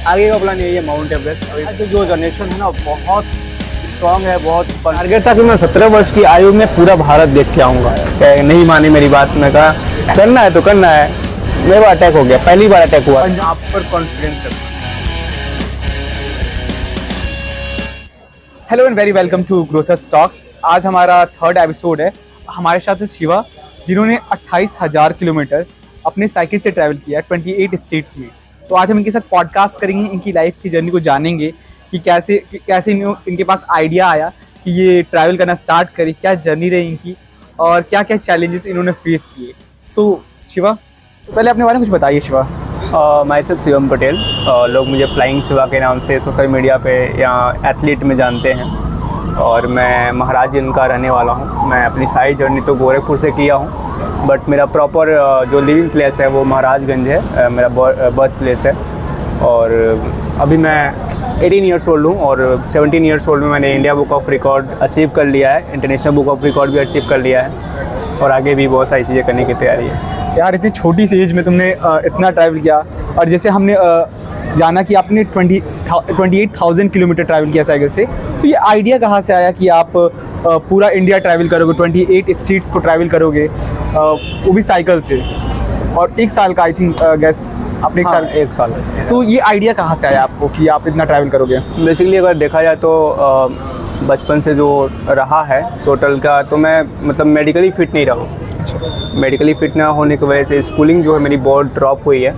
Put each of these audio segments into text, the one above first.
आगे का प्लान यही है माउंट एवरेस्ट। अभी जो जनरेशन है ना बहुत स्ट्रॉन्ग है, बहुत टारगेट था कि मैं 17 वर्ष की आयु में पूरा भारत देख के आऊँगा। नहीं मानी मेरी बात, मैं कहा करना है तो करना है। मेरे बार अटैक हो गया, पहली बार अटैक हुआ। आप पर कॉन्फिडेंस है। Hello and very welcome to growthers talks. आज हमारा 3rd एपिसोड है। हमारे साथ है शिवा, जिन्होंने 28,000 किलोमीटर अपने साइकिल से ट्रैवल किया 28 स्टेट्स में। तो आज हम इनके साथ पॉडकास्ट करेंगे, इनकी लाइफ की जर्नी को जानेंगे कि कैसे इनके पास आइडिया आया कि ये ट्रैवल करना स्टार्ट करें, क्या जर्नी रही इनकी और क्या क्या चैलेंजेस इन्होंने फेस किए। सो शिवा, पहले अपने बारे में कुछ बताइए। Shiva, my self Shivam Patel. लोग मुझे फ्लाइंग शिवा के नाम से सोशल मीडिया पे या एथलीट में जानते हैं और मैं महाराजगंज का रहने वाला हूँ। मैं अपनी सारी जर्नी तो गोरखपुर से किया हूँ, बट मेरा प्रॉपर जो लिविंग प्लेस है वो महाराजगंज है, मेरा बर्थ प्लेस है। और अभी मैं 18 ईयर्स ओल्ड हूँ और 17 ईयर्स ओल्ड में मैंने India book of record achieve कर लिया है, इंटरनेशनल बुक ऑफ रिकॉर्ड भी अचीव कर लिया है और आगे भी बहुत सारी चीज़ें करने की तैयारी है। यार इतनी छोटी सी एज में तुमने इतना ट्रैवल किया, और जैसे हमने जाना कि आपने 28,000 किलोमीटर ट्रैवल किया साइकिल से, तो ये आइडिया कहाँ से आया कि आप पूरा इंडिया ट्रैवल करोगे, 28 स्टेट्स को ट्रैवल करोगे, वो भी साइकिल से, और 1 साल का आई थिंक गैस आपने एक साल। तो ये आइडिया कहाँ से आया आपको कि आप इतना ट्रैवल करोगे? बेसिकली अगर देखा जाए तो बचपन से जो रहा है टोटल का, तो मैं मतलब मेडिकली फिट नहीं रहा हूँ। मेडिकली फिट ना होने की वजह से स्कूलिंग जो है मेरी बहुत ड्रॉप हुई है।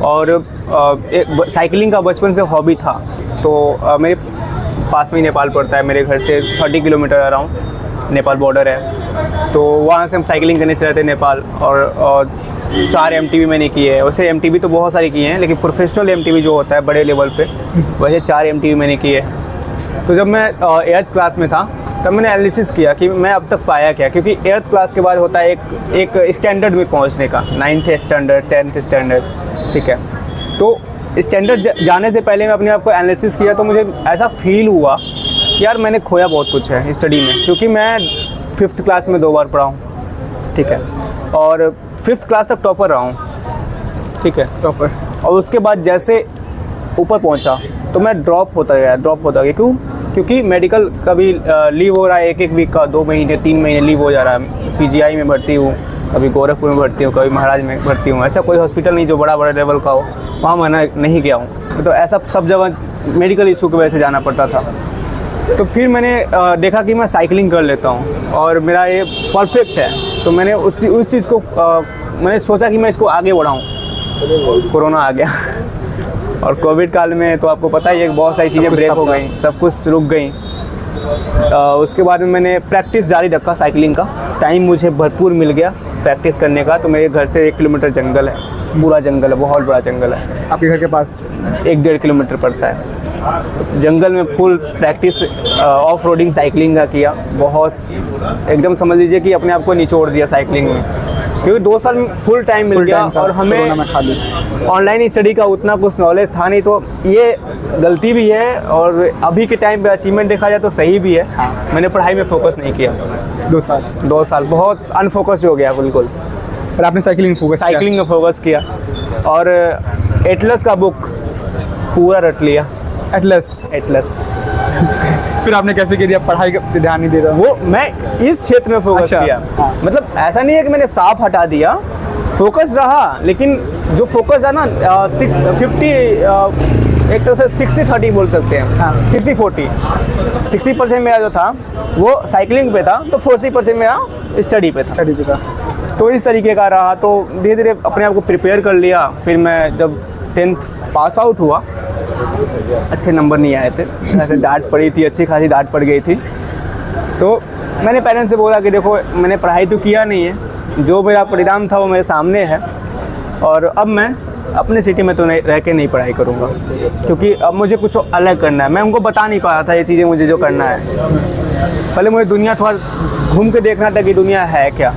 और साइकिलिंग का बचपन से हॉबी था। तो मेरे पास में नेपाल पड़ता है, मेरे घर से 30 किलोमीटर अराउंड नेपाल बॉर्डर है। तो वहाँ से हम साइकिलिंग करने चले थे नेपाल। और 4 MTB मैंने किए हैं। वैसे MTB तो बहुत सारे किए हैं, लेकिन प्रोफेशनल MTB जो होता है बड़े लेवल पे, वैसे 4 MTB मैंने किए हैं। तो जब मैं 8th क्लास में था तब मैंने एनालिसिस किया कि मैं अब तक पाया क्या, क्योंकि 8th क्लास के बाद होता है एक स्टैंडर्ड में पहुंचने का, 9th स्टैंडर्ड, 10th स्टैंडर्ड, ठीक है। तो स्टैंडर्ड जाने से पहले मैं अपने आप को एनालिसिस किया तो मुझे ऐसा फील हुआ यार मैंने खोया बहुत कुछ है स्टडी में, क्योंकि मैं 5th क्लास में 2 बार पढ़ा हूँ, ठीक है, और 5th क्लास तक टॉपर रहा हूँ, ठीक है, टॉपर। और उसके बाद जैसे ऊपर पहुँचा तो मैं ड्रॉप होता गया। क्यों? क्योंकि मेडिकल कभी लीव हो रहा है, 1 वीक का, 2 महीने 3 महीने लीव हो जा रहा है। PGI में भर्ती हूँ, कभी गोरखपुर में भर्ती हूँ, कभी महाराज में भर्ती हूँ। ऐसा कोई हॉस्पिटल नहीं जो बड़ा लेवल का हो, वहाँ मैं नहीं गया हूँ। तो ऐसा सब जगह मेडिकल इशू की वजह से जाना पड़ता था। तो फिर मैंने देखा कि मैं साइकिलिंग कर लेता हूँ और मेरा ये परफेक्ट है। तो मैंने उस चीज़ को मैंने सोचा कि मैं इसको आगे बढ़ाऊँ। कोरोना आ गया और कोविड काल में तो आपको पता ही है बहुत सारी चीज़ें ब्रेक हो गई, सब कुछ रुक गई। उसके बाद में मैंने प्रैक्टिस जारी रखा साइकिलिंग का। टाइम मुझे भरपूर मिल गया प्रैक्टिस करने का। तो मेरे घर से 1 किलोमीटर जंगल है, पूरा जंगल है, बहुत बड़ा जंगल है। आपके घर के पास 1-1.5 किलोमीटर पड़ता है। तो जंगल में full practice off roading cycling का किया। बहुत एकदम समझ लीजिए कि अपने आप को निचोड़ दिया साइकिलिंग में, क्योंकि 2 साल फुल टाइम मिल गया और हमें ऑनलाइन स्टडी का उतना कुछ नॉलेज था नहीं। तो ये गलती भी है और अभी के टाइम पे अचीवमेंट देखा जाए तो सही भी है। मैंने पढ़ाई में फोकस नहीं किया 2 साल बहुत अनफोकस हो गया बिल्कुल। और आपने साइकिलिंग में फोकस किया और एटलस का बुक पूरा रट लिया। एटलस फिर आपने कैसे किया? पढ़ाई का ध्यान नहीं दे रहा? वो मैं इस क्षेत्र में फोकस किया। मतलब ऐसा नहीं है कि मैंने साफ हटा दिया, फोकस रहा, लेकिन जो फोकस है ना 50 एक तरह से 60-30 बोल सकते हैं। 60-40, 60% मेरा जो था वो साइकिलिंग पे था, तो 40% मेरा स्टडी पे था। तो इस तरीके का रहा। तो धीरे धीरे अपने आप को प्रिपेयर कर लिया। फिर मैं जब 10th पास आउट हुआ, अच्छे नंबर नहीं आए थे, ऐसे डांट पड़ी थी, अच्छी खासी डांट पड़ गई थी। तो मैंने पेरेंट्स से बोला कि देखो मैंने पढ़ाई तो किया नहीं है, जो मेरा परिणाम था वो मेरे सामने है, और अब मैं अपने सिटी में तो रह के नहीं पढ़ाई करूँगा, क्योंकि अब मुझे कुछ अलग करना है। मैं उनको बता नहीं पा रहा था ये चीज़ें मुझे जो करना है। पहले मुझे दुनिया थोड़ा घूम के देखना था कि दुनिया है क्या।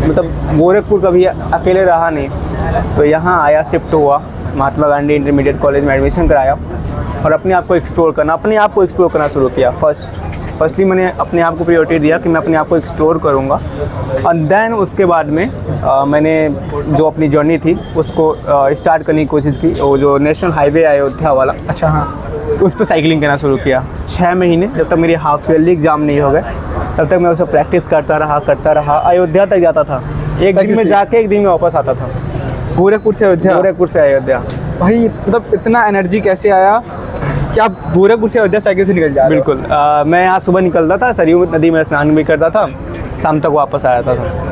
मतलब गोरखपुर कभी अकेले रहा नहीं, तो यहाँ आया, शिफ्ट हुआ, महात्मा गांधी इंटरमीडिएट कॉलेज में एडमिशन कराया और अपने आप को एक्सप्लोर करना शुरू किया। फर्स्ट फर्स्टली मैंने अपने आप को प्रायोरिटी दिया कि मैं अपने आप को एक्सप्लोर करूँगा, और देन उसके बाद में मैंने जो अपनी जर्नी थी उसको स्टार्ट करने की कोशिश की। वो जो नेशनल हाईवे अयोध्या वाला, अच्छा हाँ, उस पर साइकिलिंग करना शुरू किया। 6 महीने जब तक मेरी हाफ ईयरली एग्ज़ाम नहीं हो गए तब तक मैं उसे प्रैक्टिस करता रहा। अयोध्या तक जाता था, एक दिन में जाके एक दिन में वापस आता था। गोरखपुर से अयोध्या? गोरखपुर से अयोध्या। भाई मतलब इतना एनर्जी कैसे आया कि आप गोरखपुर से अयोध्या साइकिल से निकल जा रहे हो? बिल्कुल, मैं यहाँ सुबह निकलता था, सरयू नदी में स्नान भी करता था, शाम तक वापस आ जाता था।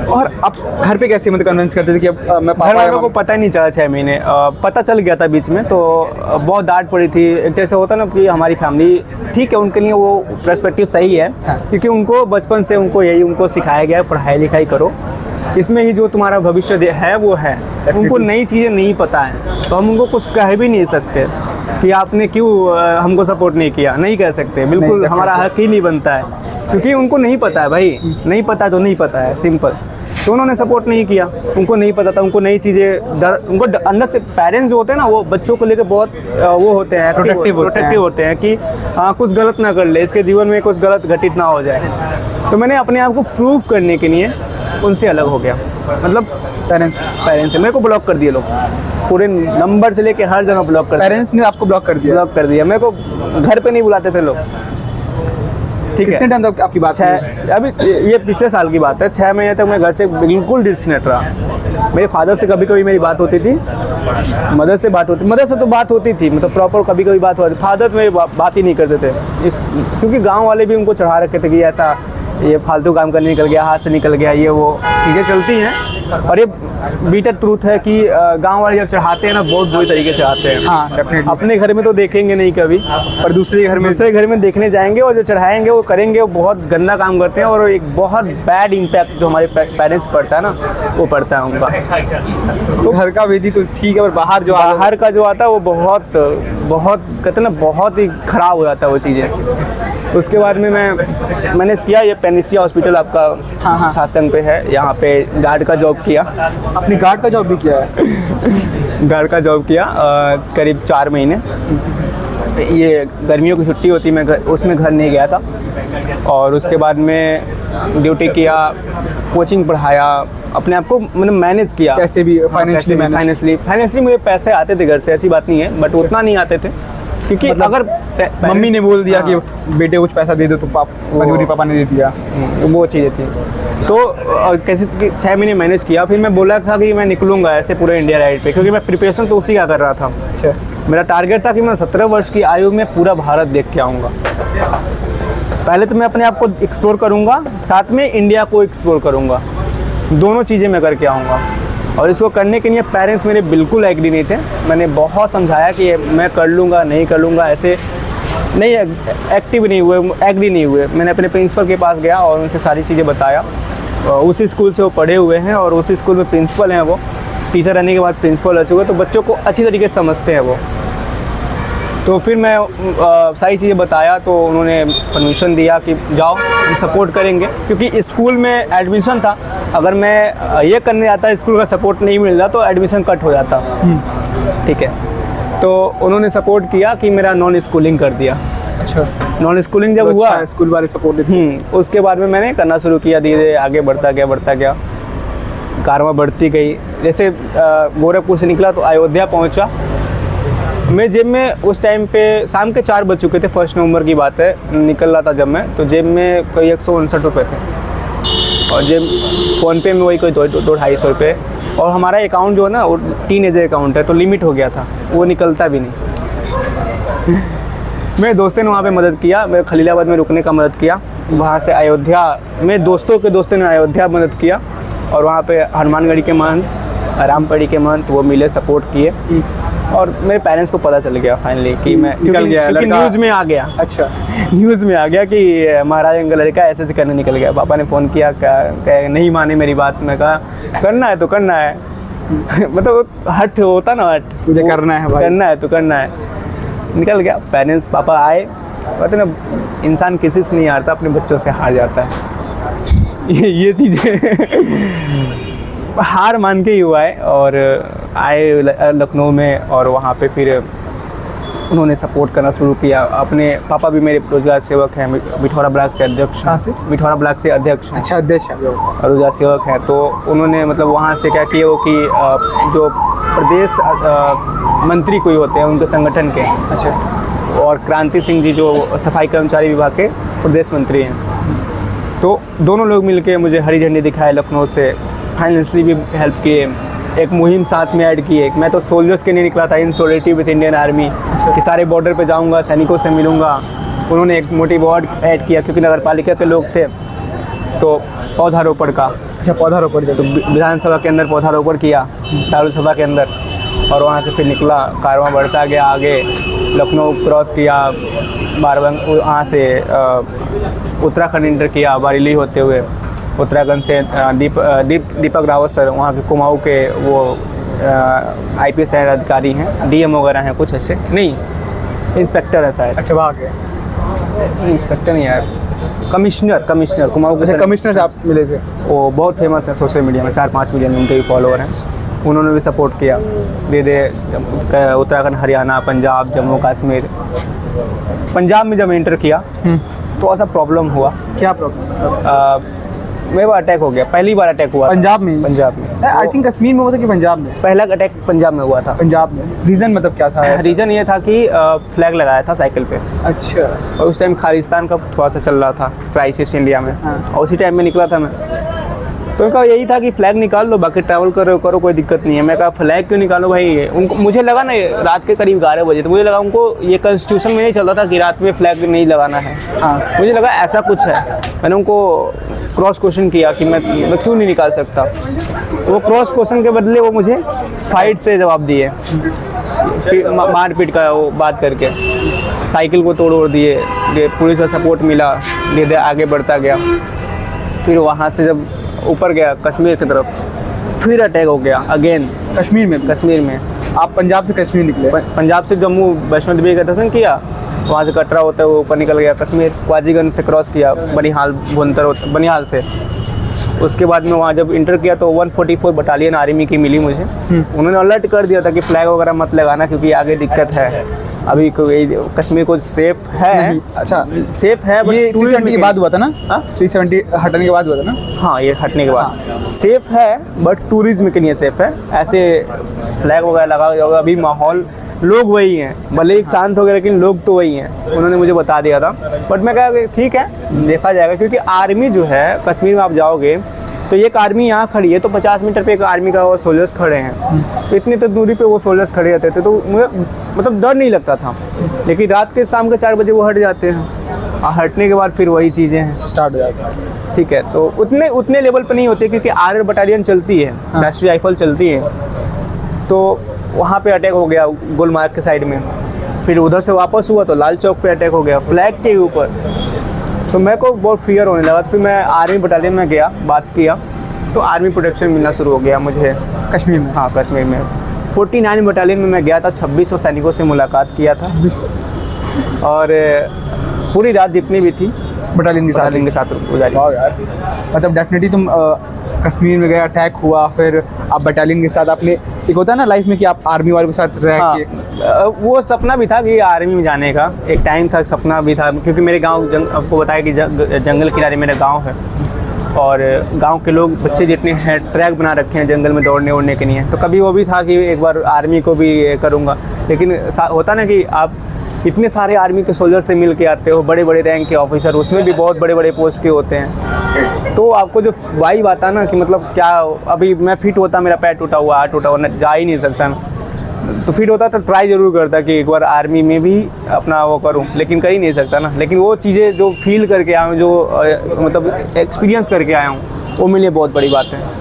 और आप घर पे कैसे मतलब कन्विंस करते थे कि अब मैं घर वालों को पता ही नहीं चला 6 महीने, पता चल गया था बीच में, तो बहुत डांट पड़ी थी। एक जैसे होता ना कि हमारी फैमिली ठीक है, उनके लिए वो पर्सपेक्टिव सही है, क्योंकि उनको बचपन से उनको सिखाया गया है पढ़ाई लिखाई करो, इसमें ही जो तुम्हारा भविष्य है वो है। उनको नई चीज़ें नहीं पता है, तो हम उनको कुछ कह भी नहीं सकते कि आपने क्यों हमको सपोर्ट नहीं किया, नहीं कह सकते, बिल्कुल हमारा हक ही नहीं बनता है, क्योंकि उनको नहीं पता है भाई, नहीं पता तो नहीं पता है, सिंपल। तो उन्होंने सपोर्ट नहीं किया, उनको नहीं पता था, उनको नई चीज़ें उनको अंदर से पेरेंट्स जो होते हैं ना, वो बच्चों को लेकर बहुत वो होते हैं, प्रोटेक्टिव होते हैं कि कुछ गलत ना कर ले, इसके जीवन में कुछ गलत घटित ना हो जाए। तो मैंने अपने आप को प्रूव करने के लिए उनसे अलग हो गया, मतलब पेरेंट्स से मेरे को ब्लॉक कर दिए लोग, पूरे नंबर से लेके हर जगह ब्लॉक कर। पेरेंट्स ने आपको ब्लॉक कर दिया? मेरे को घर पे नहीं बुलाते थे लोग। ठीक है, कितने टाइम तक आपकी बात है? अभी ये पिछले साल की बात है, 6 महीने तक मैं घर से बिल्कुल डिस्कनेक्ट रहा। मेरे फादर से कभी कभी मेरी बात होती थी, मदर से तो बात होती थी, मतलब प्रॉपर कभी कभी बात होती थी। फादर मेरी बात ही नहीं करते थे, क्योंकि गांव वाले भी उनको चढ़ा रखे थे कि ऐसा ये फालतू काम करने निकल गया, हाथ से निकल गया, ये वो चीज़ें चलती हैं। और ये बीटर ट्रूथ है कि गांव वाले जब चढ़ाते हैं ना, बहुत बुरी तरीके से चढ़ाते हैं। हाँ, डेफिनेटली। अपने घर में तो देखेंगे नहीं कभी, पर दूसरे घर में देखने जाएंगे, और जो चढ़ाएंगे वो करेंगे, वो बहुत गंदा काम करते हैं, और एक बहुत बैड इम्पैक्ट जो हमारे पेरेंट्स पड़ता है ना, वो पड़ता है उनका। तो घर का विधि तो ठीक है, पर बाहर का जो आता है वो बहुत कहते ना, बहुत ही ख़राब हो जाता है वो चीज़ें। उसके बाद में मैंने किया ये पेनिसिया हॉस्पिटल आपका सासंग पे है, यहाँ पे गार्ड का जॉब किया। अपनी गार्ड का जॉब भी किया है? गार्ड का जॉब किया करीब 4 महीने। ये गर्मियों की छुट्टी होती, मैं उसमें घर नहीं गया था, और उसके बाद में ड्यूटी किया, कोचिंग पढ़ाया, अपने आप को मतलब मैनेज किया कैसे भी फाइनेंशियली मुझे पैसे आते थे घर से, ऐसी बात नहीं है, बट उतना नहीं आते थे, क्योंकि मतलब अगर मम्मी ने बोल दिया कि बेटे कुछ पैसा दे दो, तो मजबूरी पापा ने दे दिया, वो चीज़ें थी। तो कैसे 6 महीने मैनेज किया, फिर मैं बोला था कि मैं निकलूँगा ऐसे पूरे इंडिया राइड पे, क्योंकि मैं प्रिपरेशन तो उसी का कर रहा था। अच्छा, मेरा टारगेट था कि मैं 17 वर्ष की आयु में पूरा भारत देख के आऊँगा। पहले तो मैं अपने आप को एक्सप्लोर करूँगा, साथ में इंडिया को एक्सप्लोर करूँगा, दोनों चीज़ें मैं करके आऊँगा। और इसको करने के लिए पेरेंट्स मेरे बिल्कुल एग्री नहीं थे। मैंने बहुत समझाया कि मैं कर लूँगा, नहीं कर लूँगा, ऐसे नहीं, एक्टिव नहीं हुए, एग्री नहीं हुए। मैंने अपने प्रिंसिपल के पास गया और उनसे सारी चीज़ें बताया। उसी स्कूल से वो पढ़े हुए हैं, और उसी स्कूल में प्रिंसिपल हैं, वो टीचर रहने के बाद प्रिंसिपल रह चुके, तो बच्चों को अच्छी तरीके से समझते हैं वो। तो फिर मैं सारी चीज़ें बताया, तो उन्होंने परमिशन दिया कि जाओ, हम सपोर्ट करेंगे, क्योंकि स्कूल में एडमिशन था। अगर मैं ये करने आता, स्कूल का सपोर्ट नहीं मिल रहा, तो एडमिशन कट हो जाता। ठीक है, तो उन्होंने सपोर्ट किया कि मेरा नॉन स्कूलिंग कर दिया। अच्छा, नॉन स्कूलिंग जब हुआ, स्कूल वाले सपोर्ट उसके बाद में मैंने करना शुरू किया, धीरे आगे बढ़ता गया, कारवां बढ़ती गई। जैसे गोरखपुर से निकला तो अयोध्या पहुंचा। मेरे जेब में उस टाइम पे शाम के 4 बज चुके थे, 1 नवंबर की बात है, निकल रहा था जब मैं, तो जेब में कोई 159 रुपये थे, और जेब फ़ोनपे में वही कोई 200-250 रुपये। और हमारा अकाउंट जो है ना, वो टीनेजर अकाउंट है, तो लिमिट हो गया था, वो निकलता भी नहीं। मेरे दोस्तों ने वहाँ पे मदद किया, मेरे खलीलाबाद में रुकने का मदद किया। वहाँ से अयोध्या, मेरे दोस्तों ने अयोध्या मदद किया, और वहाँ पे हनुमानगढ़ी के महंत, रामपड़ी के महंत वो मिले, सपोर्ट किए। और मेरे पेरेंट्स को पता चल गया फाइनली कि मैं निकल गया, क्योंकि न्यूज़ में आ गया। अच्छा, न्यूज़ में आ गया कि महाराज का लड़का ऐसे करने निकल गया। पापा ने फ़ोन किया, क्या नहीं माने मेरी बात। मैं कहा करना है तो करना है। मतलब हट होता ना, हट, मुझे करना है भाई, करना है तो करना है। निकल गया। पेरेंट्स पापा आए, कहते ना, इंसान किसी से नहीं हारता, अपने बच्चों से हार जाता है। ये चीज़ें हार मान के ही हुआ है। और आए लखनऊ में, और वहाँ पे फिर उन्होंने सपोर्ट करना शुरू किया। अपने पापा भी मेरे रोजगार सेवक हैं, बिठौरा ब्लॉक से अध्यक्ष। कहाँ से? बिठौरा ब्लॉक से अध्यक्ष हैं। अच्छा, अध्यक्ष है। रोजगार सेवक हैं, तो उन्होंने मतलब वहाँ से क्या किया वो कि जो प्रदेश मंत्री कोई होते हैं उनके संगठन के, अच्छा, और क्रांति सिंह जी जो सफाई कर्मचारी विभाग के प्रदेश मंत्री हैं, तो दोनों लोग मिलके मुझे हरी झंडी दिखाए, लखनऊ से फाइनेंशियली भी हेल्प किए, एक मुहिम साथ में ऐड की। मैं तो सोल्जर्स के लिए निकला था, इन सोलिडेरिटी विद इंडियन आर्मी, कि सारे बॉर्डर पे जाऊंगा, सैनिकों से मिलूंगा। उन्होंने एक मोटिव अवार्ड ऐड किया क्योंकि नगर पालिका के लोग थे, तो पौधारोपण का। अच्छा, पौधारोपण। तो विधानसभा के अंदर पौधारोपण किया, दारुल सभा के अंदर, और वहाँ से फिर निकला, कारवां बढ़ता गया आगे, लखनऊ क्रॉस किया, बारबंग, वहाँ से उत्तराखंड इंटर किया, बारेली होते हुए उत्तराखंड से दीपक रावत सर, वहाँ के कुमाऊँ के वो IPS अधिकारी हैं, DM वगैरह हैं, कुछ ऐसे नहीं, इंस्पेक्टर है शायद। अच्छा, वहाँ के इंस्पेक्टर नहीं यार, कमिश्नर कुमाऊँ के। कमिश्नर से आप मिले थे? वो बहुत फेमस है सोशल मीडिया में, 4-5 मिलियन उनके भी फॉलोअर हैं। उन्होंने भी सपोर्ट किया, दे उत्तराखंड, हरियाणा, पंजाब, जम्मू कश्मीर। पंजाब में जब एंटर किया तो ऐसा प्रॉब्लम हुआ। क्या प्रॉब्लम? मेरे को अटैक हो गया, पहली बार अटैक हुआ पंजाब में? पंजाब में। आई थिंक कश्मीर में हुआ था कि पंजाब में? पहला अटैक पंजाब में हुआ था। पंजाब में? रीज़न मतलब क्या था? रीज़न ये था कि फ्लैग लगाया था साइकिल पे। अच्छा। और उस टाइम खालिस्तान का थोड़ा सा चल रहा था क्राइसिस इंडिया में। हाँ। और उसी टाइम में निकला था मैं, तो उनका यही था कि फ्लैग निकाल लो, बाकी ट्रैवल करो कोई दिक्कत नहीं है। मैं कहा फ्लैग क्यों निकालो भाई? उनको, मुझे लगा ना रात के करीब 11 बजे, तो मुझे लगा उनको ये कॉन्स्टिट्यूशन में नहीं चल रहा था कि रात में फ्लैग नहीं लगाना है। हाँ। मुझे लगा ऐसा कुछ है। मैंने उनको क्रॉस क्वेश्चन किया कि मैं क्यों नहीं निकाल सकता। वो क्रॉस क्वेश्चन के बदले वो मुझे फाइट से जवाब दिए, मारपीट का वो बात करके, साइकिल को तोड़ दिए, पुलिस का सपोर्ट मिला, धीरे आगे बढ़ता गया। फिर वहाँ से जब ऊपर गया कश्मीर की तरफ, फिर अटैक हो गया अगेन। कश्मीर में? आप पंजाब से कश्मीर निकले? पंजाब से जम्मू वैष्णो देवी का दर्शन किया, वहाँ से कटरा होता है वो ऊपर निकल गया कश्मीर, वाजीगंज से क्रॉस किया, बनिहाल भुंतर, बनिहाल से। उसके बाद में वहाँ जब इंटर किया तो 144 बटालियन आर्मी की मिली मुझे। उन्होंने अलर्ट कर दिया था कि फ्लैग वगैरह मत लगाना क्योंकि आगे दिक्कत है, अभी कश्मीर को सेफ है। अच्छा, सेफ है, ये 370 के बाद हुआ था ना? 370 हटने के बाद हुआ था ना? हाँ, ये हटने के बाद सेफ है, बट टूरिज्म के लिए सेफ है। ऐसे फ्लैग वगैरह लगा होगा, अभी माहौल, लोग वही हैं, भले ही शांत हो गए लेकिन लोग तो वही हैं। उन्होंने मुझे बता दिया था, बट मैं कहा कि ठीक है, देखा जाएगा। क्योंकि आर्मी जो है कश्मीर में, आप जाओगे तो एक आर्मी यहाँ खड़ी है तो 50 मीटर पे एक आर्मी का और सोल्जर्स खड़े हैं, तो इतनी तो दूरी पे वो सोल्जर्स खड़े रहते थे, तो मुझे मतलब डर नहीं लगता था। लेकिन रात के शाम के 4 बजे वो हट जाते हैं, और हटने के बाद फिर वही चीज़ें हैं, स्टार्ट हो जाता है। ठीक है, तो उतने लेवल पर नहीं होते क्योंकि RR बटालियन चलती है, राष्ट्रीय राइफल चलती है। तो वहाँ पे अटैक हो गया गुलमार्ग के साइड में, फिर उधर से वापस हुआ तो लाल चौक पे अटैक हो गया फ्लैग के ऊपर। तो मेरे को बहुत फियर होने लगा। फिर मैं आर्मी बटालियन में गया, बात किया, तो आर्मी प्रोटेक्शन मिलना शुरू हो गया मुझे कश्मीर में। हाँ, कश्मीर में 49 बटालियन में मैं गया था, 2600 सैनिकों से मुलाकात किया था, और पूरी रात जितनी भी थी बटालियन के साथ गुजारी। यार, मतलब डेफिनेटली तुम कश्मीर में गए, अटैक हुआ, फिर आप बटालियन के साथ, आपने, एक होता है ना लाइफ में कि आप आर्मी वालों के साथ रह के। वो सपना भी था कि आर्मी में जाने का, एक टाइम था, सपना भी था। क्योंकि मेरे गांव, आपको बताया कि जंगल किनारे मेरा गांव है, और गांव के लोग, बच्चे जितने हैं, ट्रैक बना रखे हैं जंगल में दौड़ने उड़ने के लिए। तो कभी वो भी था कि एक बार आर्मी को भी करूँगा। लेकिन होता ना कि आप इतने सारे आर्मी के सोल्जर से मिल के आते हो, बड़े बड़े रैंक के ऑफिसर, उसमें भी बहुत बड़े बड़े पोस्ट के होते हैं, तो आपको जो वाइब आता ना कि मतलब क्या, अभी मैं फिट होता, मेरा पैर टूटा हुआ, हाथ टूटा हुआ, जा ही नहीं सकता ना, तो फिट होता तो ट्राई ज़रूर करता कि एक बार आर्मी में भी अपना वो करूं, लेकिन कर ही नहीं सकता ना। लेकिन वो चीज़ें जो फील करके आया हूँ, जो मतलब एक्सपीरियंस करके आया हूँ, वो मेरे लिए बहुत बड़ी बात है।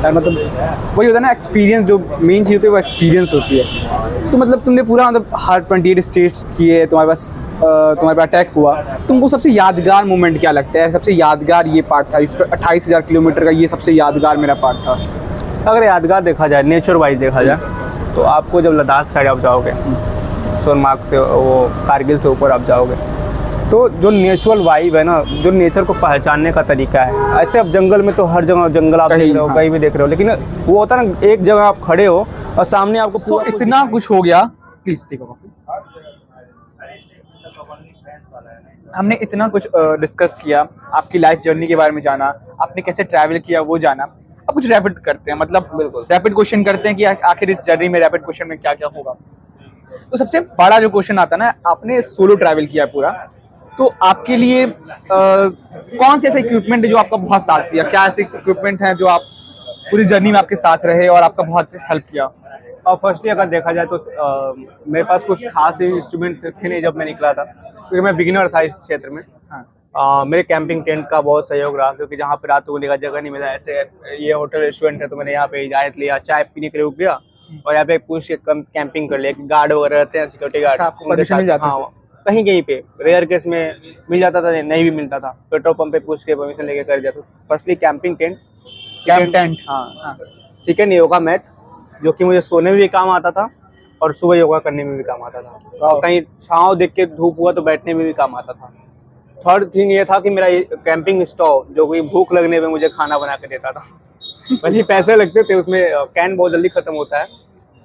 मतलब वही होता है ना, एक्सपीरियंस, जो मेन चीज़ होती है वो एक्सपीरियंस होती है। तो मतलब तुमने पूरा मतलब हर 28 स्टेट्स किए, तुम्हारे पास अटैक हुआ, तुमको सबसे यादगार मोमेंट क्या लगता है? सबसे यादगार ये पार्ट था, इस 28,000 किलोमीटर का, ये सबसे यादगार मेरा पार्ट था। अगर यादगार देखा जाए, नेचर वाइज देखा जाए, तो आपको जब लद्दाख साइड आप जाओगे, सोनमार्ग से, वो कारगिल से ऊपर आप जाओगे, तो जो नेचुरल वाइब है ना, जो नेचर को पहचानने का तरीका है। ऐसे अब जंगल में तो हर जगह जंगल आप देख रहे हो, कहीं भी देख रहे हो, लेकिन वो होता है ना, एक जगह आप खड़े हो और सामने आपको इतना कुछ हो गया प्लीज टेक कॉफी। हमने इतना कुछ डिस्कस किया, आपकी लाइफ जर्नी के बारे में जाना, आपने कैसे ट्रैवल किया वो जाना। अब कुछ रैपिड करते हैं, मतलब बिल्कुल। रैपिड क्वेश्चन करते हैं कि आखिर इस जर्नी में रैपिड क्वेश्चन में क्या क्या होगा। तो सबसे बड़ा जो क्वेश्चन आता है ना, आपने सोलो ट्रैवल किया है पूरा, तो आपके लिए कौन से ऐसे इक्विपमेंट है जो आपका बहुत साथ दिया? क्या ऐसे इक्विपमेंट हैं जो आप पूरी जर्नी में आपके साथ रहे और आपका बहुत हेल्प किया? और फर्स्टली अगर देखा जाए तो मेरे पास कुछ खास इंस्ट्रूमेंट थे नहीं जब मैं निकला था, क्योंकि मैं बिगिनर था इस क्षेत्र में। मेरे कैंपिंग टेंट का बहुत सहयोग रहा, क्योंकि जहाँ पे रात को लेगा जगह नहीं मिला। ऐसे ये होटल रेस्टोरेंट है तो मैंने यहाँ पे इजाजत लिया, चाय पीने के लिए रुक गया और यहाँ पे पूछ के कैंपिंग कर लिया। गार्ड वगैरह रहते हैं, सिक्योरिटी गार्ड, आपको परमिशन मिल जाती थी? कहीं कहीं पे रेयर केस में मिल जाता था, नहीं भी मिलता था, पेट्रोल पंप पे पूछ के परमिशन लेके कर दिया। तो फर्स्टली कैंपिंग टेंट, हाँ, सेकेंड योगा मैट, जो कि मुझे सोने में भी काम आता था और सुबह योगा करने में भी काम आता था। और कहीं छाँव देख के धूप हुआ तो बैठने में भी काम आता था। थर्ड थिंग ये था कि मेरा कैंपिंग स्टोव, जो कि भूख लगने पे मुझे खाना बना के देता था। भले पैसे लगते थे उसमें, कैन बहुत जल्दी खत्म होता है,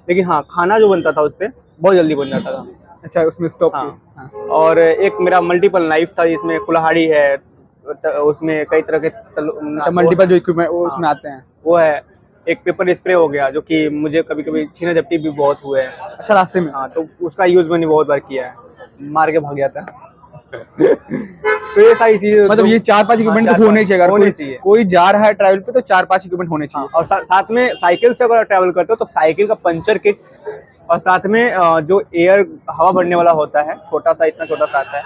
लेकिन हाँ खाना जो बनता था उस पर बहुत जल्दी बन जाता था। अच्छा, उसमें स्टॉप। हाँ। और एक मेरा मल्टीपल नाइफ था, जिसमें कुल्हाड़ी है, उसमें कई तरह के अच्छा, मल्टीपल जो इक्विपमेंट वो उसमें आते हैं वो है। एक पेपर स्प्रे हो गया, जो कि मुझे कभी कभी छीना झपटी भी बहुत हुए हैं। अच्छा, रास्ते में? हाँ, तो उसका यूज मैंने बहुत बार किया है, मार के भाग जाता है। तो ये सारी चीजें, मतलब ये 4-5 इक्विपमेंट तो होने चाहिए। अगर कोई जा रहा है ट्रैवल पे तो 4-5 इक्विपमेंट होने चाहिए। और साथ में साइकिल से अगर ट्रैवल करते हो तो साइकिल का पंचर किट, और साथ में जो एयर हवा भरने वाला होता है, छोटा सा, इतना छोटा सा आता है,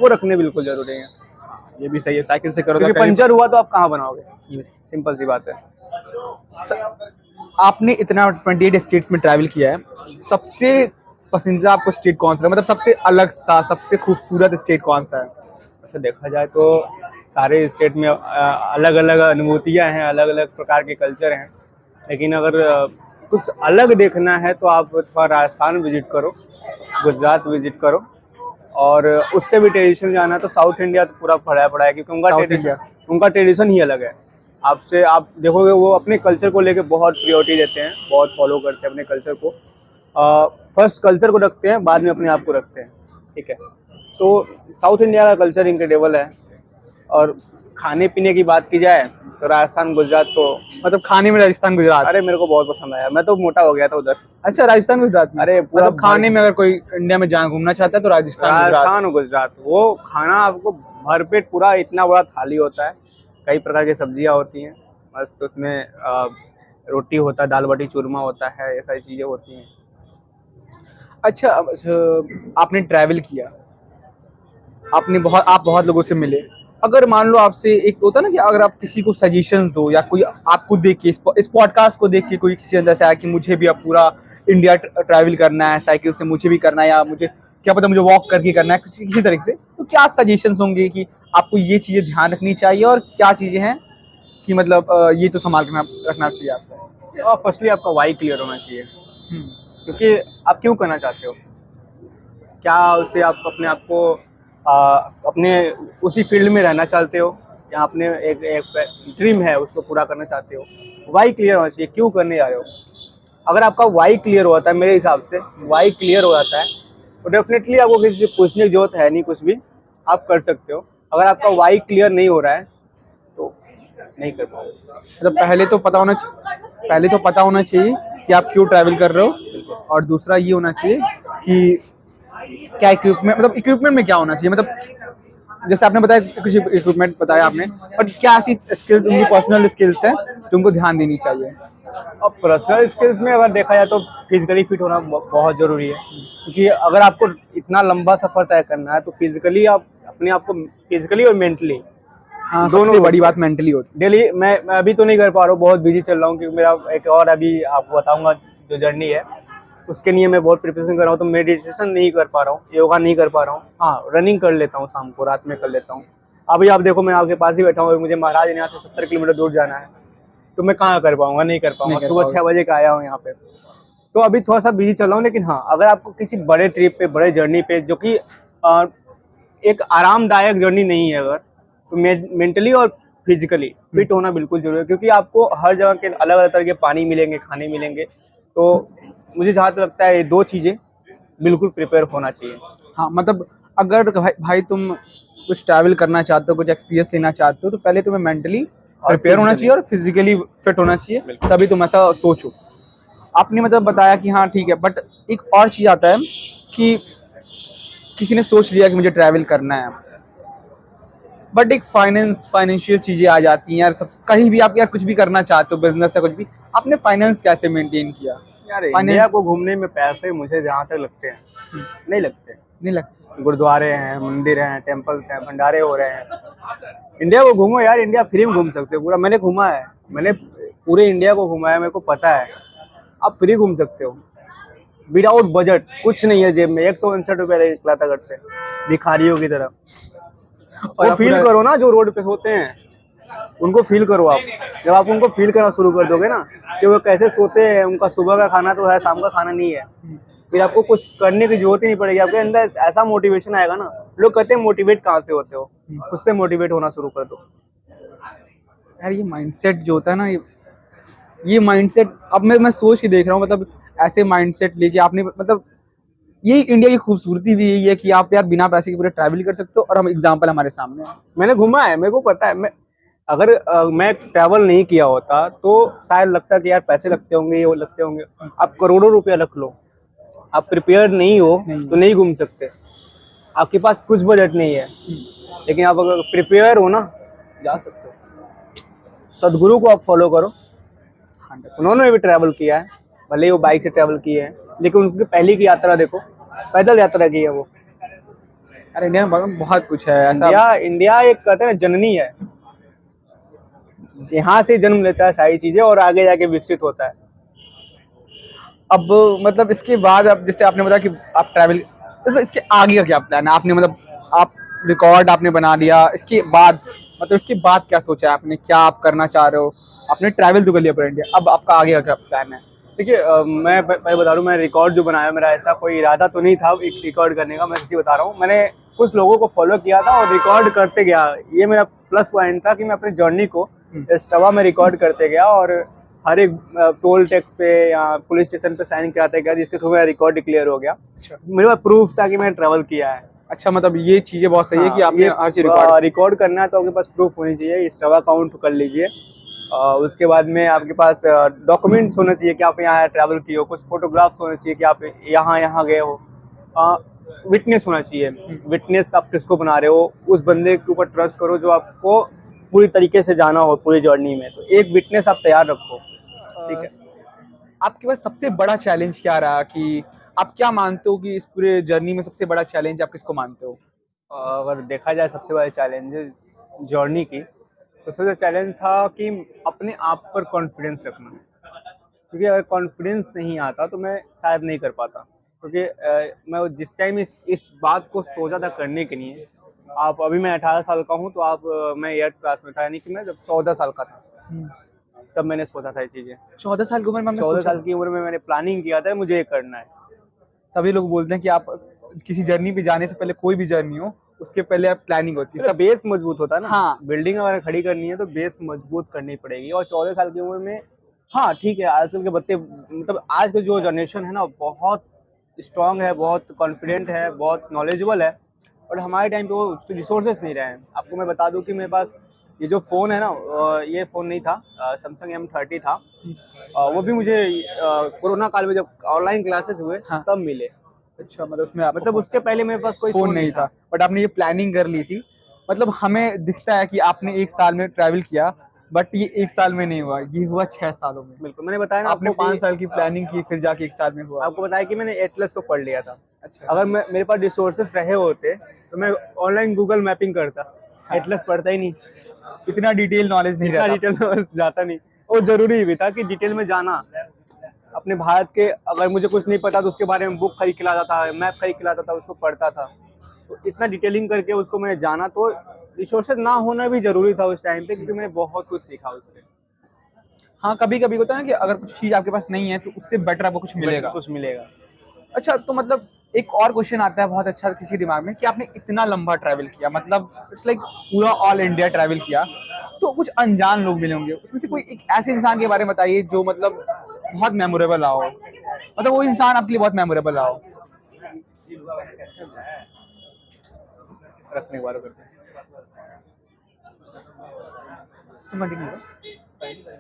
वो रखने बिल्कुल जरूरी है। ये भी सही है, साइकिल से करो क्योंकि पंचर हुआ तो आप कहाँ बनाओगे, ये सिंपल सी बात है। आपने इतना 28 स्टेट्स में ट्रैवल किया है, सबसे पसंदीदा आपको स्टेट कौन सा है? मतलब सबसे अलग सा, सबसे खूबसूरत स्टेट कौन सा है? वैसे देखा जाए तो सारे स्टेट में अलग अलग अनुभूतियाँ हैं, अलग अलग प्रकार के कल्चर हैं, लेकिन अगर कुछ अलग देखना है तो आप थोड़ा राजस्थान विजिट करो, गुजरात विजिट करो, और उससे भी ट्रेडिशन जाना है तो साउथ इंडिया तो पूरा पड़ा है, क्योंकि उनका ट्रेडिशन ही अलग है। आपसे आप देखोगे वो अपने कल्चर को लेके बहुत प्रायोरिटी देते हैं, बहुत फॉलो करते हैं अपने कल्चर को। फर्स्ट कल्चर को रखते हैं, बाद में अपने आप को रखते हैं, ठीक है। तो साउथ इंडिया का कल्चर इनक्रेडिबल है। और खाने पीने की बात की जाए तो राजस्थान गुजरात तो, मतलब खाने में राजस्थान गुजरात, अरे मेरे को बहुत पसंद आया, मैं तो मोटा हो गया था उधर। अच्छा, राजस्थान गुजरात में? अरे पूरा मतलब खाने में अगर कोई इंडिया में जहाँ घूमना चाहता है तो राजस्थान और गुजरात, वो खाना आपको भरपेट, पूरा इतना बड़ा थाली होता है, कई प्रकार की सब्जियां होती हैं मस्त, उसमें रोटी होता है, दाल बाटी चूरमा होता है, ये सारी चीज़ें होती हैं। अच्छा, आपने ट्रैवल किया, आप बहुत लोगों से मिले। अगर मान लो आपसे एक होता है ना कि अगर आप किसी को सजेशंस दो, या कोई आपको देख के इस पॉडकास्ट को देख के कोई किसी अंदर से आया कि मुझे भी अब पूरा इंडिया ट्रैवल करना है, साइकिल से मुझे भी करना है, या मुझे क्या पता मुझे वॉक करके करना है, किसी तरीके से, तो क्या सजेशंस होंगे कि आपको ये चीज़ें ध्यान रखनी चाहिए और क्या चीज़ें हैं कि मतलब ये तो संभाल रखना चाहिए आपको? और फर्स्टली आपका वाई क्लियर होना चाहिए, क्योंकि आप क्यों करना चाहते हो, क्या उससे आप अपने आप को अपने उसी फील्ड में रहना चाहते हो, या अपने एक ड्रीम है उसको पूरा करना चाहते हो। वाई क्लियर होना चाहिए, क्यों करने जा रहे हो। अगर आपका वाई क्लियर होता है, मेरे हिसाब से वाई क्लियर हो जाता है, तो डेफिनेटली आपको किसी से पूछने की जरूरत है नहीं, कुछ भी आप कर सकते हो। अगर आपका वाई क्लियर नहीं हो रहा है तो नहीं कर पाओगे। मतलब पहले तो पता होना चाहिए कि आप क्यों ट्रैवल कर रहे हो, और दूसरा ये होना चाहिए कि क्या इक्विपमेंट, मतलब इक्विपमेंट में क्या होना चाहिए, मतलब जैसे आपने बताया कुछ इक्विपमेंट बताया आपने, और क्या ऐसी स्किल्स, उनकी पर्सनल स्किल्स हैं जो उनको ध्यान देनी चाहिए। और पर्सनल स्किल्स में अगर देखा जाए तो फिजिकली फिट होना बहुत ज़रूरी है, क्योंकि अगर आपको इतना लंबा सफ़र तय करना है तो फिजिकली आप अपने आप को, फिजिकली और मेंटली, हाँ, दोनों बड़ी बात मेंटली होती है। डेली मैं अभी तो नहीं कर पा रहा हूँ, बहुत बिजी चल रहा हूँ, क्योंकि मेरा एक और अभी आपको बताऊँगा जो जर्नी है उसके लिए मैं बहुत प्रिपरेशन कर रहा हूँ, तो मेडिटेशन नहीं कर पा रहा हूँ, योगा नहीं कर पा रहा हूँ। हाँ, रनिंग कर लेता हूँ, शाम को रात में कर लेता हूँ। अभी आप देखो मैं आपके पास ही बैठा हूँ, मुझे महाराज यहाँ से 70 किलोमीटर दूर जाना है, तो मैं कहाँ कर पाऊंगा, नहीं कर पाऊंगा। सुबह 6 बजे का आया हूँ यहाँ पे, तो अभी थोड़ा सा बिजी चल रहा हूँ। लेकिन हाँ, अगर आपको किसी बड़े ट्रिप पे, बड़े जर्नी पे, जो कि एक आरामदायक जर्नी नहीं है अगर, तो मेंटली और फिजिकली फिट होना बिल्कुल जरूरी है, क्योंकि आपको हर जगह के अलग अलग तरह के पानी मिलेंगे, खाने मिलेंगे। तो मुझे जहाँ तक लगता है ये 2 चीज़ें बिल्कुल प्रिपेयर होना चाहिए। हाँ मतलब अगर भाई तुम कुछ ट्रैवल करना चाहते हो, कुछ एक्सपीरियंस लेना चाहते हो, तो पहले तुम्हें मेंटली प्रिपेयर होना चाहिए और फिजिकली फिट होना चाहिए, तभी तुम ऐसा सोचो। आपने मतलब बताया कि हाँ ठीक है, बट एक और चीज़ आता है कि किसी ने सोच लिया कि मुझे ट्रैवल करना है, बट एक फाइनेंशियल चीज़ें आ जाती हैं यार। सब कहीं भी आप यार कुछ भी करना चाहते हो, बिजनेस या कुछ भी, आपने फाइनेंस कैसे मेंटेन किया? यार इंडिया को घूमने में पैसे मुझे जहाँ तक लगते हैं नहीं लगते। नहीं लगता। गुरुद्वारे हैं, मंदिर हैं, टेम्पल्स हैं, भंडारे हो रहे हैं। इंडिया को घूमो यार, इंडिया फ्री में घूम सकते हो पूरा। मैंने घूमा है, मैंने पूरे इंडिया को घुमाया, मेरे को पता है। आप फ्री घूम सकते हो विदाउट बजट, कुछ नहीं है जेब में। 159 रुपये निकला था घर से, भिखारियों की तरह। और फील करो ना, जो रोड पे सोते हैं उनको फील करो आप। जब आप उनको फील करना शुरू कर दोगे ना कि वो कैसे सोते हैं, उनका सुबह का खाना तो है, शाम का खाना नहीं है, फिर आपको कुछ करने की जरूरत ही नहीं पड़ेगी। आपके अंदर ऐसा मोटिवेशन आएगा ना। लोग कहते हैं मोटिवेट कहाँ से होते हो, खुद से मोटिवेट होना शुरू कर दो यार। ये माइंडसेट जो होता है ना, ये माइंडसेट अब मैं सोच के देख रहा हूँ, मतलब ऐसे माइंडसेट लेके आपने, मतलब ये इंडिया की खूबसूरती भी यही है कि आप यार बिना पैसे के पूरे ट्रैवल कर सकते हो, और हम एग्जांपल हमारे सामने है। मैंने घूमा है, मेरे को पता है। अगर मैं ट्रैवल नहीं किया होता तो शायद लगता कि यार पैसे लगते होंगे, ये वो लगते होंगे। आप करोड़ों रुपया रख लो, आप प्रिपेयर नहीं हो तो नहीं घूम सकते। आपके पास कुछ बजट नहीं है, लेकिन आप अगर प्रिपेयर हो ना, जा सकते हो। सदगुरु को आप फॉलो करो, उन्होंने भी ट्रैवल किया है, भले ही वो बाइक से ट्रैवल किए हैं, लेकिन उनकी पहली की यात्रा देखो, पैदल यात्रा की है वो। अरे इंडिया में बहुत कुछ है ऐसा। इंडिया एक कहते हैं जननी है, यहाँ से जन्म लेता है सारी चीजें और आगे जाके विकसित होता है। अब मतलब इसके बाद, अब जैसे आपने बताया कि आप ट्रैवल, मतलब इसके आगे का क्या प्लान है? आपने मतलब आप रिकॉर्ड आपने बना लिया, इसके बाद मतलब इसके बाद क्या सोचा है आपने, क्या आप करना चाह रहे हो? आपने ट्रैवल तो कर लिया पूरा इंडिया, अब आपका आगे का क्या प्लान है? देखिए, मैं बता दूं, मैं रिकॉर्ड जो बनाया, मेरा ऐसा कोई इरादा तो नहीं था एक रिकॉर्ड करने का। मैं सच्ची बता रहा हूँ, मैंने कुछ लोगों को फॉलो किया था और रिकॉर्ड करते गया। ये मेरा प्लस पॉइंट था कि मैं अपनी जर्नी को स्टवा में रिकॉर्ड करते गया, और हर एक टोल टैक्स पे या पुलिस स्टेशन पे साइन कराते गया, जिसके थ्रू मेरा रिकॉर्ड डिक्लेयर हो गया। मेरे पास प्रूफ था कि मैंने ट्रैवल किया है। अच्छा, मतलब ये चीजें बहुत सही है कि आपने हर चीज रिकॉर्ड करना है तो आपके पास प्रूफ होनी चाहिए। स्टवा अकाउंट कर लीजिए। उसके बाद में आपके पास डॉक्यूमेंट्स होने चाहिए कि आप यहाँ ट्रैवल किए हो, कुछ फोटोग्राफ्स होने चाहिए कि आप यहाँ गए हो, विटनेस होना चाहिए। विटनेस आप किसको बना रहे हो, उस बंदे के ऊपर ट्रस्ट करो जो आपको पूरी तरीके से जाना हो पूरी जर्नी में, तो एक विटनेस आप तैयार रखो। ठीक है। आपके पास सबसे बड़ा चैलेंज क्या रहा, कि आप क्या मानते हो कि इस पूरे जर्नी में सबसे बड़ा चैलेंज आप किसको मानते हो? अगर देखा जाए सबसे बड़ा चैलेंज जर्नी की, तो सबसे चैलेंज था कि अपने आप पर कॉन्फिडेंस रखना। क्योंकि अगर कॉन्फिडेंस नहीं आता तो मैं शायद नहीं कर पाता। क्योंकि मैं जिस टाइम इस बात को सोचा था करने के लिए, आप अभी मैं 18 साल का हूँ, तो आप मैं 8th क्लास में था, यानी कि मैं जब 14 साल का था तब मैंने सोचा था ये चीज़ें। 14 साल की उम्र में? 14 साल की उम्र में मैंने प्लानिंग किया था मुझे ये करना है। तभी लोग बोलते हैं कि आप किसी जर्नी पे जाने से पहले, कोई भी जर्नी हो उसके पहले आप प्लानिंग होती है, सब बेस मजबूत होता है ना। हाँ, बिल्डिंग अगर खड़ी करनी है तो बेस मजबूत करनी पड़ेगी। और 14 साल की उम्र में, हाँ ठीक है, आजकल के बच्चे, मतलब आज के जो जनरेशन है ना, बहुत स्ट्रांग है, बहुत कॉन्फिडेंट है, बहुत नॉलेजेबल है। और हमारे टाइम पे वो रिसोर्सेस नहीं रहे हैं। आपको मैं बता दूं कि मेरे पास ये जो फ़ोन है ना, ये फ़ोन नहीं था, सैमसंग M30 था। वो भी मुझे कोरोना काल में जब ऑनलाइन क्लासेस हुए तब मिले। अच्छा, मतलब उसमें मतलब उसके पहले मेरे पास कोई फ़ोन नहीं था, बट आपने ये प्लानिंग कर ली थी। मतलब हमें दिखता है कि आपने 1 साल में ट्रैवल किया, बट ये 1 साल में नहीं हुआ, ये हुआ 6 सालों में। बिल्कुल, मैंने बताया ना आपने 5 साल की प्लानिंग की, फिर जाके 1 साल में हुआ। आपको बताया कि मैंने एटलस को पढ़ लिया था। अच्छा, अगर मेरे पास रिसोर्सेस रहे होते तो मैं ऑनलाइन गूगल मैपिंग करता। एटलस पढ़ता ही नहीं, इतना डिटेल नॉलेज नहीं रहता, डिटेल में जाता नहीं। और जरूरी भी था कि डिटेल में जाना। अपने भारत के, अगर मुझे कुछ नहीं पता तो उसके बारे में बुक खरीद के लाता था, मैप खरीद के लाता था, उसको पढ़ता था। तो इतना डिटेलिंग करके उसको मैंने जाना, तो रिसोर्सेज ना होना भी जरूरी था उस टाइम पे, क्योंकि मैंने बहुत कुछ सीखा उससे। हाँ, कभी कभी होता है ना कि अगर कुछ चीज़ आपके पास नहीं है तो उससे बेटर आपको कुछ मिलेगा। अच्छा, तो मतलब एक और क्वेश्चन आता है बहुत अच्छा किसी दिमाग में, कि आपने इतना लंबा ट्रैवल किया, मतलब इट्स लाइक पूरा ऑल इंडिया ट्रैवल किया, तो कुछ अनजान लोग मिले होंगे, उसमें से कोई एक ऐसे इंसान के बारे में बताइए जो मतलब बहुत मेमोरेबल रहा हो, मतलब वो इंसान आपके लिए बहुत मेमोरेबल रहा हो। रखने वालों करते हैं।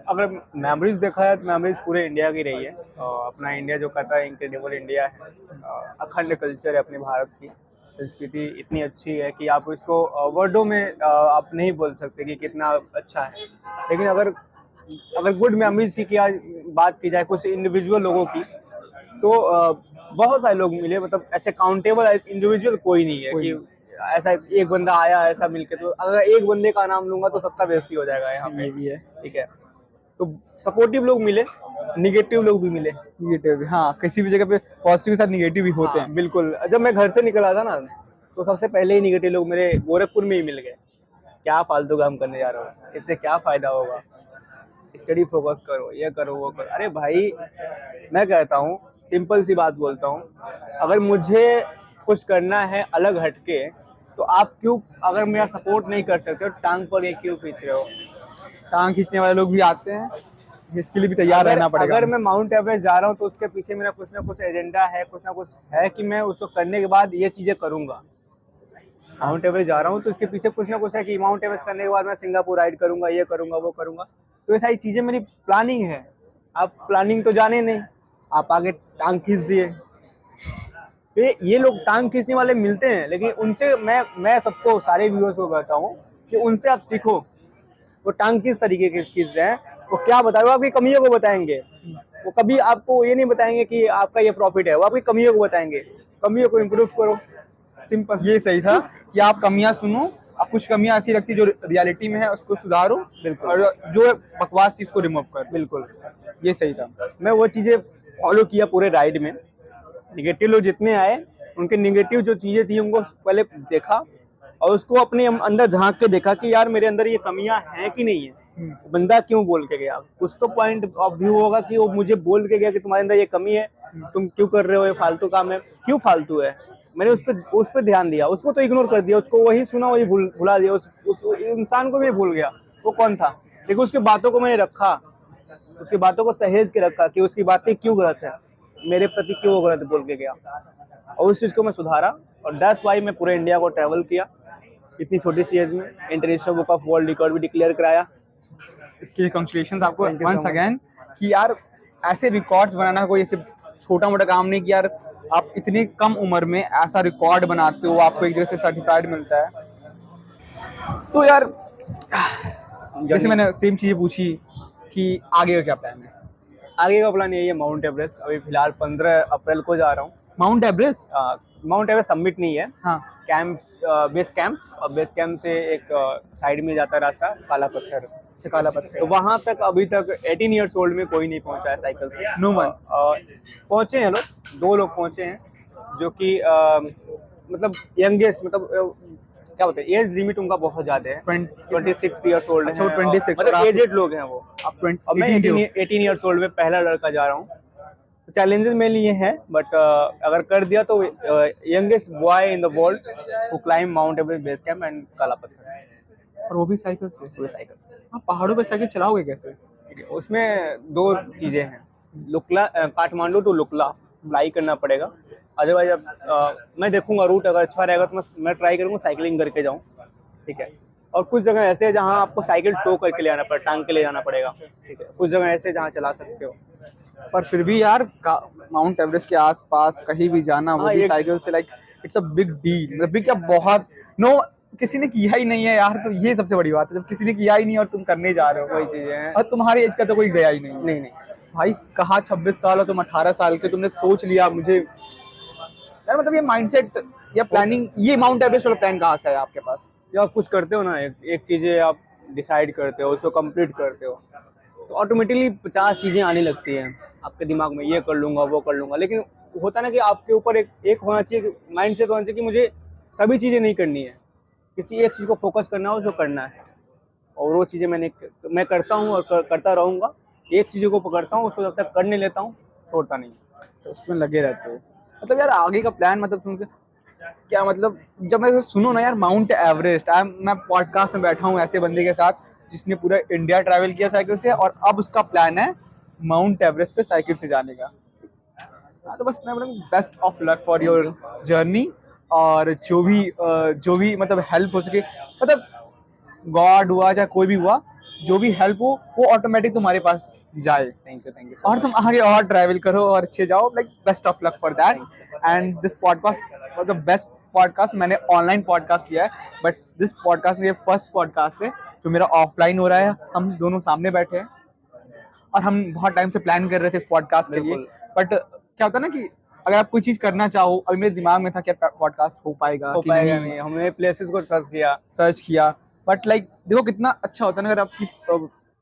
अगर मेमोरीज देखा है तो मेमोरीज पूरे इंडिया की रही है। अपना इंडिया जो कहता है इनक्रेडिबल इंडिया है, अखंड कल्चर है अपने भारत की, संस्कृति इतनी अच्छी है कि आप इसको वर्डों में आप नहीं बोल सकते कि कितना अच्छा है। लेकिन अगर गुड मेमोरीज की बात की जाए कुछ इंडिविजुअल लोगों की, तो बहुत सारे लोग मिले, मतलब ऐसे काउंटेबल इंडिविजुअल कोई नहीं है कि ऐसा एक बंदा आया ऐसा मिलके। तो अगर एक बंदे का नाम लूंगा तो सबका बेइज्जती हो जाएगा यहाँ पे भी है, ठीक है। तो सपोर्टिव लोग मिले, निगेटिव लोग भी मिले। निगेटिव, हाँ, किसी भी जगह पे पॉजिटिव के साथ निगेटिव भी होते हैं। बिल्कुल। जब मैं घर से निकला था ना, तो सबसे पहले ही निगेटिव लोग मेरे गोरखपुर में ही मिल गए। क्या फालतू काम करने जा रहे हो, इससे क्या फायदा होगा, स्टडी फोकस करो, ये करो वो करो। अरे भाई, मैं कहता हूँ सिंपल सी बात बोलता हूँ, अगर मुझे कुछ करना है अलग हटके, तो आप क्यों, अगर मेरा सपोर्ट नहीं कर सकते हो, टांग पर ये क्यों खींच रहे हो? टांग खींचने वाले लोग भी आते हैं, इसके लिए भी तैयार रहना पड़ेगा। अगर मैं माउंट एवरेस्ट जा रहा हूँ तो उसके पीछे मेरा कुछ ना कुछ एजेंडा है, कुछ ना कुछ है कि मैं उसको करने के बाद ये चीजें करूंगा। माउंट एवरेस्ट जा रहा हूँ तो इसके पीछे कुछ ना कुछ है कि माउंट एवरेस्ट करने के बाद मैं सिंगापुर राइड करूंगा, ये करूंगा, वो करूंगा। तो ये सारी चीजें मेरी प्लानिंग है। आप प्लानिंग तो जाने नहीं, आप आगे टांग खींच दिए। ये लोग टांग खींचने वाले मिलते हैं, लेकिन उनसे मैं सबको, सारे व्यूअर्स को कहता हूँ कि उनसे आप सीखो। वो टांग किस तरीके के खींच रहे हैं, वो क्या बताए, वो आपकी कमियों को बताएंगे। वो कभी आपको ये नहीं बताएंगे कि आपका ये प्रॉफिट है, वो आपकी कमियों को बताएंगे। कमियों को इम्प्रूव करो, सिंपल। ये सही था कि आप कमियां सुनो, आप कुछ कमियां ऐसी रखती जो रियलिटी में है उसको सुधारो, बिल्कुल, और जो बकवास चीज को रिमूव कर। बिल्कुल, ये सही था। मैं वो चीजें फॉलो किया पूरे राइड में। निगेटिव लोग जितने आए, उनके निगेटिव जो चीजें थी उनको पहले देखा, और उसको अपने अंदर झांक के देखा कि यार मेरे अंदर ये कमियां हैं कि नहीं है। बंदा क्यों बोल के गया, कुछ तो पॉइंट ऑफ व्यू होगा कि वो मुझे बोल के गया कि तुम्हारे अंदर ये कमी है, तुम क्यों कर रहे हो, ये फालतू काम है। क्यों फालतू है? मैंने उस पर ध्यान दिया, उसको तो इग्नोर कर दिया, उसको वही सुना वही भुला दिया, उस इंसान को भी भूल गया वो कौन था। लेकिन उसकी बातों को मैंने रखा, उसकी बातों को सहेज के रखा कि उसकी बातें क्यों गलत है, मेरे प्रति क्यों वो गलत बोल के गया, और उस चीज़ को मैं सुधारा। और दैट्स वाई मैं पूरे इंडिया को ट्रैवल किया इतनी छोटी सी एज में। International book of world record भी डिक्लेयर कराया। इसके लिए कांग्रेचुलेशंस आपको वंस अगेन, कि यार ऐसे रिकॉर्ड्स बनाना कोई ऐसे छोटा मोटा काम नहीं कि यार आप इतनी कम उम्र में ऐसा रिकॉर्ड बनाते हो, आपको एक जगह से सर्टिफाइड मिलता है। तो यार जैसे मैंने सेम चीज़ पूछी कि आगे का क्या प्लान है? आगे का प्लान यही है, माउंट एवरेस्ट। अभी फिलहाल 15 अप्रैल को जा रहा हूँ mount Everest. Mount Everest submit नहीं है, हाँ, कैंप, बेस कैंप, और बेस कैंप से एक साइड में जाता है रास्ता, काला पत्थर से, काला पत्थर। तो वहाँ तक अभी तक 18 ईयर्स ओल्ड में कोई नहीं पहुँचा है साइकिल से। नो वन पहुँचे हैं लोग, 2 लोग पहुँचे हैं, जो कि मतलब यंगेस्ट, मतलब क्या बोलते हैं, एज लिमिट उनका बहुत ज्यादा है, 26 ईयर्स ओल्ड है। अच्छा, 26, मतलब एजेड लोग हैं वो। आप अब मैं 18 ईयर्स ओल्ड में पहला लड़का जा रहा हूँ। तो चैलेंजेस मेरे लिए हैं, बट अगर कर दिया तो youngest boy in the world who climb mount Everest base camp and काला पत्थर। और वो भी साइकिल से? वो साइकिल से। आप पहाड़ों पे साइकिल चलाओगे कैसे? उसमें 2 चीजें हैं, लुकला, काठमांडू टू लुकला फ्लाई करना पड़ेगा। अदरवाइज अब मैं देखूंगा रूट, अगर अच्छा रहेगा तो मैं ट्राई करूंगा साइकिलिंग करके जाऊं, ठीक है। और कुछ जगह ऐसे है जहां आपको साइकिल टो करके ले आना पड़ेगा, टांग के ले जाना पड़ेगा, ठीक है। कुछ जगह ऐसे जहां चला सकते हो। पर फिर भी यार माउंट एवरेस्ट के आसपास कहीं भी जाना, वो भी साइकिल से, like it's a big deal. मतलब बिग क्या, बहुत किसी ने किया ही नहीं है यार, तो ये सबसे बड़ी बात है। जब किसी ने किया ही नहीं और तुम करने जा रहे हो, वही चीजें हैं। और तुम्हारी एज का तो कोई गया ही नहीं। नहीं भाई, कहा 26 साल और तुम 18 साल के, तुमने सोच लिया मुझे यार। मतलब ये माइंडसेट या प्लानिंग, ये माउंट एवरेस्ट वाला प्लान कहाँ से है आपके पास? जब आप कुछ करते हो ना, एक चीजें आप डिसाइड करते हो, उसको कंप्लीट करते हो, तो ऑटोमेटिकली 50 चीजें आने लगती हैं आपके दिमाग में, ये कर लूंगा, वो कर लूंगा। लेकिन होता ना कि आपके ऊपर एक होना चाहिए, माइंडसेट होना चाहिए कि मुझे सभी चीजें नहीं करनी है, किसी एक चीज को फोकस करना है, उसको करना है। और वो चीजें मैं करता हूँ और करता रहूंगा। एक चीज़ों को पकड़ता हूँ, उसको जब तक करने लेता हूँ, छोड़ता नहीं, तो उसमें लगे रहते हो। मतलब यार आगे का प्लान, मतलब तुमसे क्या, मतलब जब मैं सुनो ना यार माउंट एवरेस्ट, मैं पॉडकास्ट में बैठा हूँ ऐसे बंदे के साथ जिसने पूरा इंडिया ट्रैवल किया साइकिल से, और अब उसका प्लान है माउंट एवरेस्ट पे साइकिल से जाने का। हाँ, तो बस मैं बोलूँगा best of luck for your journey. और जो भी मतलब हेल्प हो सके, मतलब गॉड हुआ चाहे कोई भी हुआ, जो भी हेल्प हो वो ऑटोमेटिक तुम्हारे पास जाए, थैंक यू और तुम आगे और ट्रैवल करो और अच्छे जाओ। Like best of luck for that. And this podcast was the best podcast. मैंने ऑनलाइन पॉडकास्ट किया है, बट दिस पॉडकास्ट मेरा फर्स्ट पॉडकास्ट है जो मेरा ऑफलाइन हो रहा है। हम दोनों सामने बैठे हैं और हम बहुत टाइम से प्लान कर रहे थे इस पॉडकास्ट के लिए, बट क्या होता है ना कि अगर आप कोई चीज करना चाहो, अभी मेरे दिमाग में था क्या पॉडकास्ट हो पाएगा कि नहीं, हमने प्लेसेस को सर्च किया, बट लाइक देखो कितना अच्छा होता है ना, अगर आपकी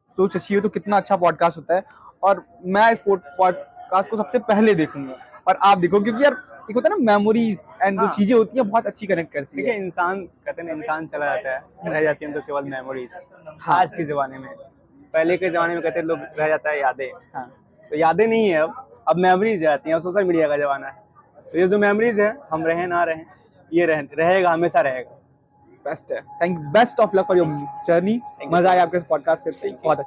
सोच अच्छी हो तो कितना अच्छा पॉडकास्ट होता है। और मैं इस पॉडकास्ट को सबसे पहले देखूंगा और आप देखो, क्योंकि यार एक होता है ना मेमोरीज एंड जो चीजें होती है बहुत अच्छी कनेक्ट करती है। इंसान कहते हैं ना, इंसान चला जाता है, रह जाती है तो केवल मेमोरीज। हाँ। आज के जमाने में, पहले के जमाने में कहते हैं लोग रह जाता है यादें, हाँ, तो यादें नहीं है, अब मेमोरीज जाती हैं। अब सोशल मीडिया का जमाना है, तो ये जो मेमोरीज है, हम रहे ना रहें, ये रहेगा, हमेशा रहेगा। बेस्ट है। Thank best of luck for your journey. मजा आया आपके इस पॉडकास्ट से, बहुत अच्छा।